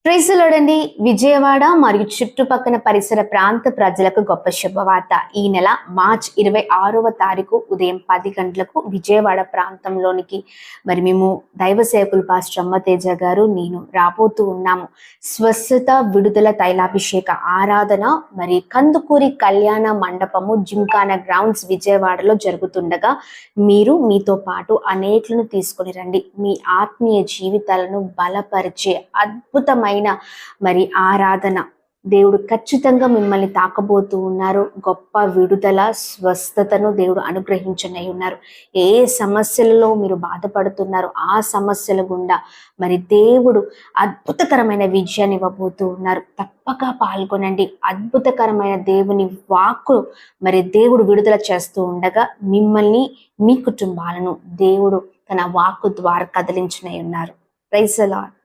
ప్రైజులోడండి. విజయవాడ మరియు చుట్టుపక్కల పరిసర ప్రాంత ప్రజలకు గొప్ప శుభవార్త. ఈ నెల మార్చ్ 26వ తారీఖు ఉదయం 10 గంటలకు విజయవాడ ప్రాంతంలోనికి మేము దైవ సేవకులు పాస్టర్ అమ్మతేజ గారు నేను రాబోతూ ఉన్నాము. స్వస్థత విడుదల తైలాభిషేక ఆరాధన కందుకూరి కళ్యాణ మండపము జిమ్ఖానా గ్రౌండ్స్ విజయవాడలో జరుగుతుండగా మీరు మీతో పాటు అనేకులను తీసుకొని రండి. మీ ఆత్మీయ జీవితాలను బలపరిచే అద్భుతమైన ఆరాధన దేవుడు ఖచ్చితంగా మిమ్మల్ని తాకబోతూ ఉన్నారు. గొప్ప విడుదల స్వస్థతను దేవుడు అనుగ్రహించనై ఉన్నారు. ఏ సమస్యలలో మీరు బాధపడుతున్నారో ఆ సమస్యల గుండా దేవుడు అద్భుతకరమైన విజయాన్ని ఇవ్వబోతూ ఉన్నారు. తప్పక పాల్గొనండి. అద్భుతకరమైన దేవుని వాక్కు దేవుడు విడుదల చేస్తూ ఉండగా మిమ్మల్ని మీ కుటుంబాలను దేవుడు తన వాక్కు ద్వారా కదిలించనై ఉన్నారు. Praise the lord.